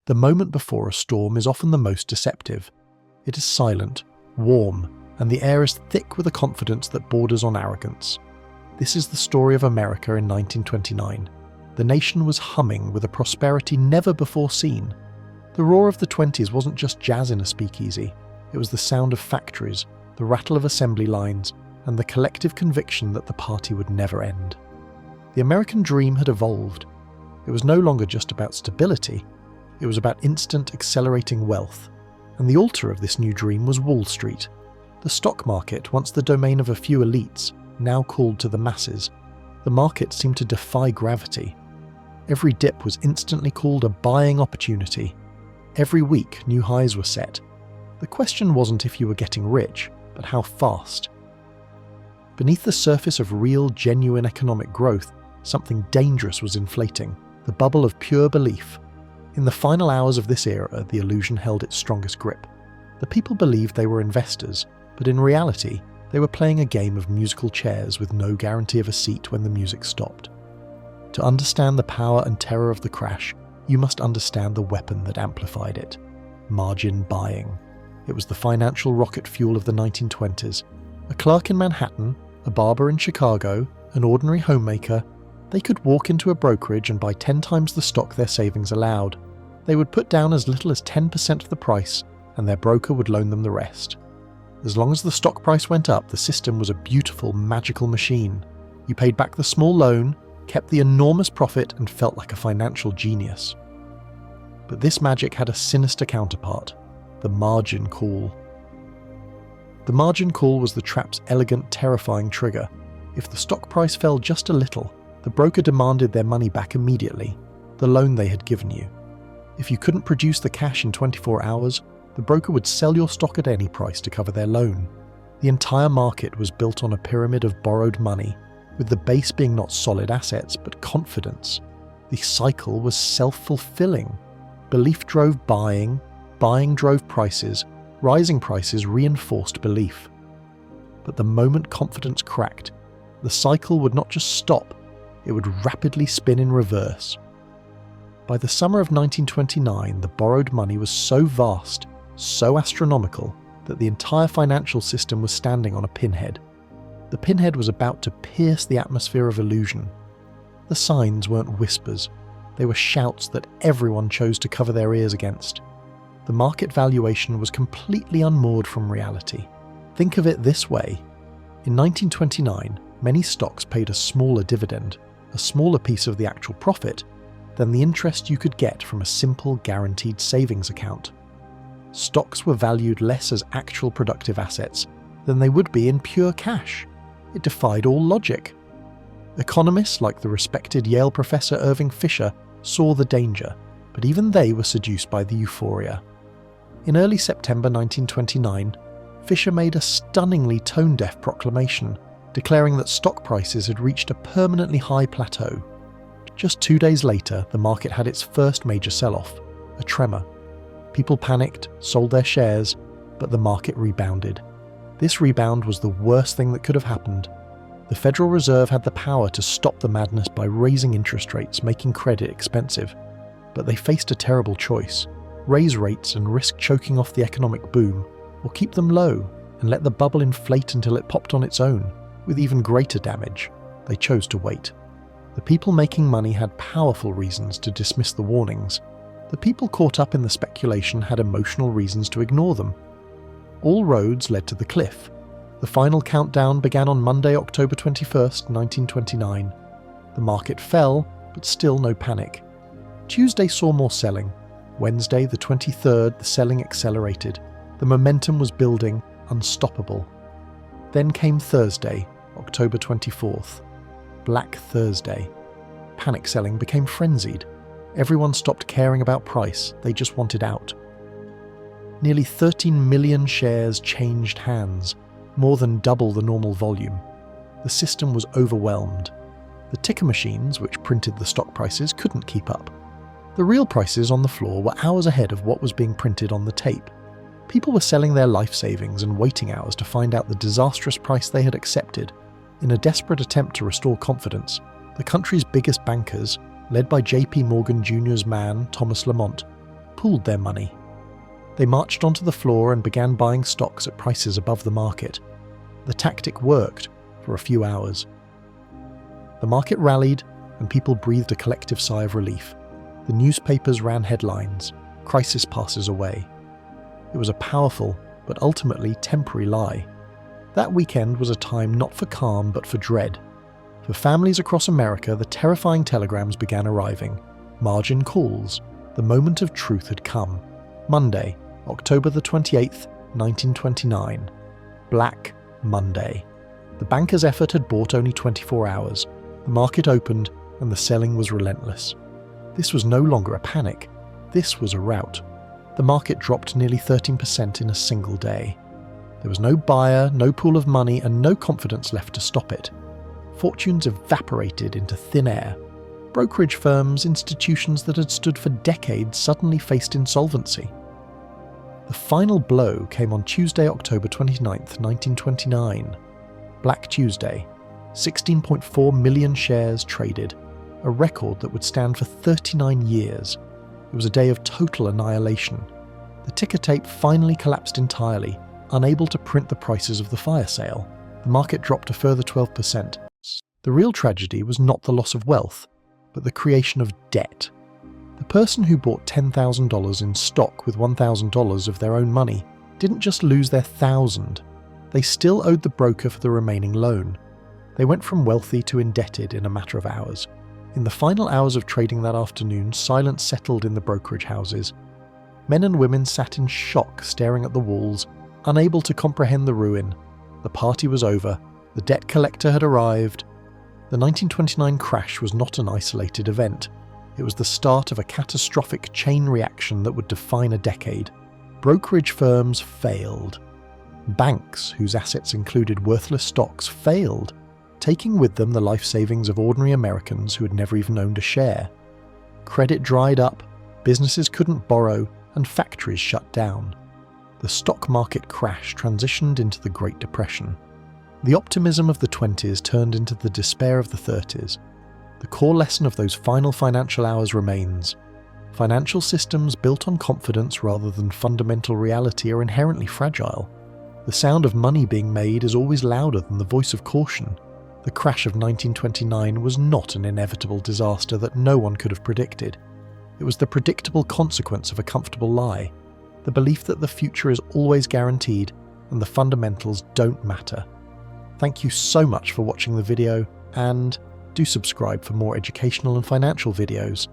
The moment before a storm is often the most deceptive. It is silent, warm, and the air is thick with a confidence that borders on arrogance. This is the story of America in 1929. The nation was humming with a prosperity never before seen. The roar of the 20s wasn't just jazz in a speakeasy. It was the sound of factories, the rattle of assembly lines, and the collective conviction that the party would never end. The American dream had evolved. It was no longer just about stability. It was about instant, accelerating wealth. And the altar of this new dream was Wall Street. The stock market, once the domain of a few elites, now called to the masses. The market seemed to defy gravity. Every dip was instantly called a buying opportunity. Every week, new highs were set. The question wasn't if you were getting rich, but how fast. Beneath the surface of real, genuine economic growth, something dangerous was inflating, the bubble of pure belief. In the final hours of this era, the illusion held its strongest grip. The people believed they were investors, but in reality, they were playing a game of musical chairs with no guarantee of a seat when the music stopped. To understand the power and terror of the crash, you must understand the weapon that amplified it: margin buying. It was the financial rocket fuel of the 1920s. A clerk in Manhattan, a barber in Chicago, an ordinary homemaker, they could walk into a brokerage and buy 10 times the stock their savings allowed. They would put down as little as 10% of the price, and their broker would loan them the rest. As long as the stock price went up, the system was a beautiful, magical machine. You paid back the small loan, kept the enormous profit, and felt like a financial genius. But this magic had a sinister counterpart: the margin call. The margin call was the trap's elegant, terrifying trigger. If the stock price fell just a little, the broker demanded their money back immediately, the loan they had given you. If you couldn't produce the cash in 24 hours, the broker would sell your stock at any price to cover their loan. The entire market was built on a pyramid of borrowed money, with the base being not solid assets, but confidence. The cycle was self-fulfilling. Belief drove buying, buying drove prices, rising prices reinforced belief. But the moment confidence cracked, the cycle would not just stop, it would rapidly spin in reverse. By the summer of 1929, the borrowed money was so vast, so astronomical, that the entire financial system was standing on a pinhead. The pinhead was about to pierce the atmosphere of illusion. The signs weren't whispers, they were shouts that everyone chose to cover their ears against. The market valuation was completely unmoored from reality. Think of it this way. In 1929, many stocks paid a smaller dividend, a smaller piece of the actual profit, than the interest you could get from a simple guaranteed savings account. Stocks were valued less as actual productive assets than they would be in pure cash. It defied all logic. Economists like the respected Yale professor Irving Fisher saw the danger, but even they were seduced by the euphoria. In early September 1929, Fisher made a stunningly tone-deaf proclamation, declaring that stock prices had reached a permanently high plateau. Just 2 days later, the market had its first major sell-off, a tremor. People panicked, sold their shares, but the market rebounded. This rebound was the worst thing that could have happened. The Federal Reserve had the power to stop the madness by raising interest rates, making credit expensive. But they faced a terrible choice: raise rates and risk choking off the economic boom, or keep them low and let the bubble inflate until it popped on its own, with even greater damage. They chose to wait. The people making money had powerful reasons to dismiss the warnings. The people caught up in the speculation had emotional reasons to ignore them. All roads led to the cliff. The final countdown began on Monday, October 21st, 1929. The market fell, but still no panic. Tuesday saw more selling. Wednesday, the 23rd, the selling accelerated. The momentum was building, unstoppable. Then came Thursday, October 24th. Black Thursday. Panic selling became frenzied. Everyone stopped caring about price, they just wanted out. Nearly 13 million shares changed hands, more than double the normal volume. The system was overwhelmed. The ticker machines, which printed the stock prices, couldn't keep up. The real prices on the floor were hours ahead of what was being printed on the tape. People were selling their life savings and waiting hours to find out the disastrous price they had accepted. In a desperate attempt to restore confidence, the country's biggest bankers, led by J.P. Morgan Jr.'s man, Thomas Lamont, pooled their money. They marched onto the floor and began buying stocks at prices above the market. The tactic worked for a few hours. The market rallied and people breathed a collective sigh of relief. The newspapers ran headlines, "Crisis passes away." It was a powerful but ultimately temporary lie. That weekend was a time not for calm but for dread. For families across America, the terrifying telegrams began arriving. Margin calls. The moment of truth had come. Monday, October the 28th, 1929. Black Monday. The banker's effort had bought only 24 hours. The market opened and the selling was relentless. This was no longer a panic. This was a rout. The market dropped nearly 13% in a single day. There was no buyer, no pool of money, and no confidence left to stop it. Fortunes evaporated into thin air. Brokerage firms, institutions that had stood for decades, suddenly faced insolvency. The final blow came on Tuesday, October 29th, 1929. Black Tuesday. 16.4 million shares traded, a record that would stand for 39 years. It was a day of total annihilation. The ticker tape finally collapsed entirely, unable to print the prices of the fire sale. The market dropped a further 12%. The real tragedy was not the loss of wealth, but the creation of debt. The person who bought $10,000 in stock with $1,000 of their own money didn't just lose their $1,000. They still owed the broker for the remaining loan. They went from wealthy to indebted in a matter of hours. In the final hours of trading that afternoon, silence settled in the brokerage houses. Men and women sat in shock, staring at the walls, unable to comprehend the ruin. The party was over. The debt collector had arrived. The 1929 crash was not an isolated event. It was the start of a catastrophic chain reaction that would define a decade. Brokerage firms failed. Banks, whose assets included worthless stocks, failed, taking with them the life savings of ordinary Americans who had never even owned a share. Credit dried up, businesses couldn't borrow, and factories shut down. The stock market crash transitioned into the Great Depression. The optimism of the 20s turned into the despair of the 30s. The core lesson of those final financial hours remains. Financial systems built on confidence rather than fundamental reality are inherently fragile. The sound of money being made is always louder than the voice of caution. The crash of 1929 was not an inevitable disaster that no one could have predicted. It was the predictable consequence of a comfortable lie, the belief that the future is always guaranteed and the fundamentals don't matter. Thank you so much for watching the video, and do subscribe for more educational and financial videos.